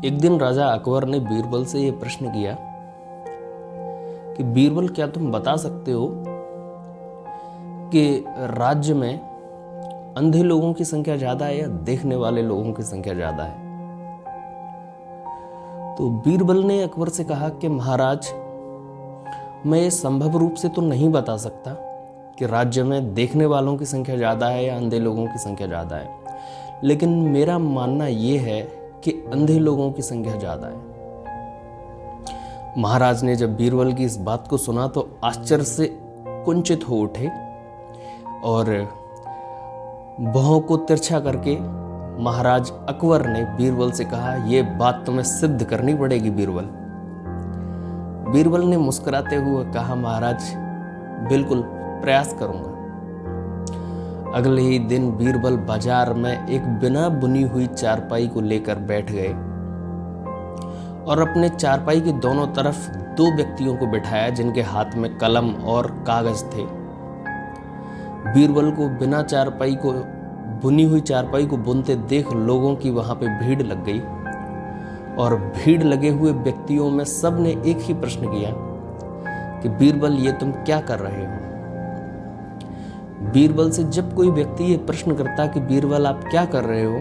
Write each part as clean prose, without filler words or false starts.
एक दिन राजा अकबर ने बीरबल से यह प्रश्न किया कि बीरबल, क्या तुम बता सकते हो कि राज्य में अंधे लोगों की संख्या ज्यादा है या देखने वाले लोगों की संख्या ज्यादा है? तो बीरबल ने अकबर से कहा कि महाराज, मैं ये संभव रूप से तो नहीं बता सकता कि राज्य में देखने वालों की संख्या ज़्यादा है या अंधे लोगों की संख्या ज़्यादा है, लेकिन मेरा मानना ये है कि अंधे लोगों की संख्या ज़्यादा है। महाराज ने जब बीरबल की इस बात को सुना तो आश्चर्य से कुंचित हो उठे और भौं को तिरछा करके महाराज अकबर ने बीरबल से कहा, यह बात तुम्हें सिद्ध करनी पड़ेगी बीरबल। बीरबल ने मुस्कुराते हुए कहा, महाराज बिल्कुल प्रयास करूंगा। अगले ही दिन बीरबल बाजार में एक बिना बुनी हुई चारपाई को लेकर बैठ गए और अपने चारपाई के दोनों तरफ दो व्यक्तियों को बिठाया जिनके हाथ में कलम और कागज थे। बीरबल को बिना चारपाई को बुनी हुई चारपाई को बुनते देख लोगों की वहां पे भीड़ लग गई और भीड़ लगे हुए व्यक्तियों में सब ने एक ही प्रश्न किया कि बीरबल, ये तुम क्या कर रहे हो? बीरबल से जब कोई व्यक्ति ये प्रश्न करता कि बीरबल आप क्या कर रहे हो,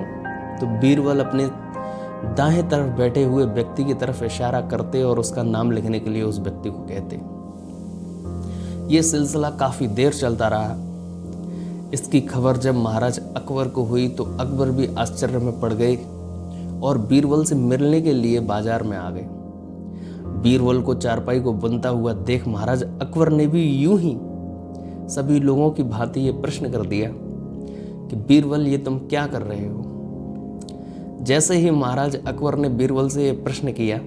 तो बीरबल अपने दाएं तरफ बैठे हुए व्यक्ति की तरफ इशारा करते और उसका नाम लिखने के लिए उस व्यक्ति को कहते। ये सिलसिला काफी देर चलता रहा। इसकी खबर जब महाराज अकबर को हुई तो अकबर भी आश्चर्य में पड़ गए और बीरबल से मिलने के लिए बाजार में आ गए। बीरबल को चारपाई को बुनता हुआ देख महाराज अकबर ने भी यूं ही सभी लोगों की भांति ये प्रश्न कर दिया कि बीरबल, ये तुम क्या कर रहे हो? जैसे ही महाराज अकबर ने बीरबल से ये प्रश्न किया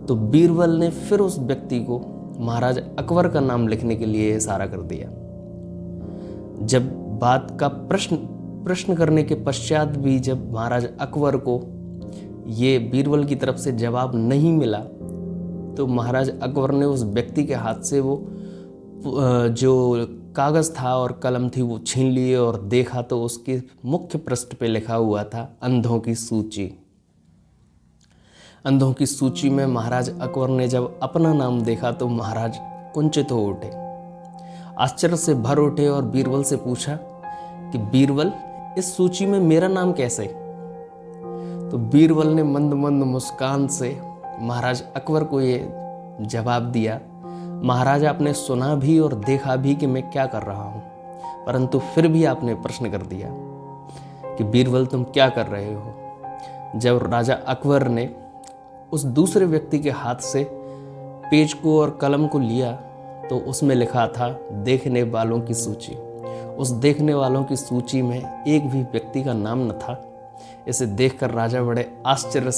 तो बीरबल ने फिर उस व्यक्ति को महाराज अकबर का नाम लिखने के लिए इशारा कर दिया। जब बात का प्रश्न करने के पश्चात भी जब महाराज अकबर को ये बीरबल की तरफ से जवाब नहीं मिला तो महाराज अकबर ने उस व्यक्ति के हाथ से वो जो कागज था और कलम थी वो छीन लिए और देखा तो उसके मुख्य पृष्ठ पे लिखा हुआ था अंधों की सूची। अंधों की सूची में महाराज अकबर ने जब अपना नाम देखा तो महाराज कुंचित हो उठे, आश्चर्य से भर उठे और बीरबल से पूछा कि बीरबल, इस सूची में मेरा नाम कैसे? तो बीरबल ने मंद मंद मुस्कान से महाराज अकबर को ये जवाब दिया, महाराज आपने सुना भी और देखा भी कि मैं क्या कर रहा हूं, परंतु फिर भी आपने प्रश्न कर दिया कि बीरबल तुम क्या कर रहे हो। जब राजा अकबर ने उस दूसरे व्यक्ति के हाथ से पेज को और कलम को लिया तो उसमें लिखा था देखने वालों की सूची। उस देखने वालों की सूची में एक भी व्यक्ति का नाम न था। इसे देखकर राजा बड़े आश्चर्य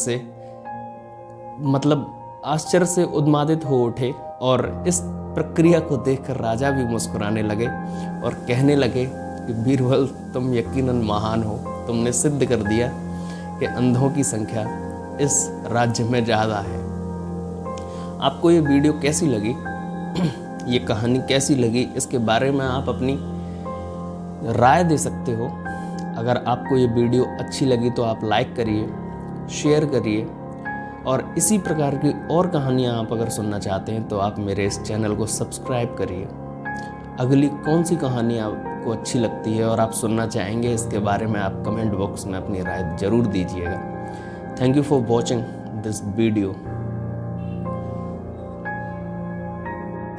से उन्मादित हो उठे और इस प्रक्रिया को देखकर राजा भी मुस्कुराने लगे और कहने लगे कि बीरबल, तुम यकीनन महान हो। तुमने सिद्ध कर दिया कि अंधों की संख्या इस राज्य में ज़्यादा है। आपको ये वीडियो कैसी लगी, ये कहानी कैसी लगी, इसके बारे में आप अपनी राय दे सकते हो। अगर आपको ये वीडियो अच्छी लगी तो आप लाइक करिए, शेयर करिए और इसी प्रकार की और कहानियाँ आप अगर सुनना चाहते हैं तो आप मेरे इस चैनल को सब्सक्राइब करिए। अगली कौन सी कहानी आपको अच्छी लगती है और आप सुनना चाहेंगे, इसके बारे में आप कमेंट बॉक्स में अपनी राय ज़रूर दीजिएगा। Thank you for watching this video.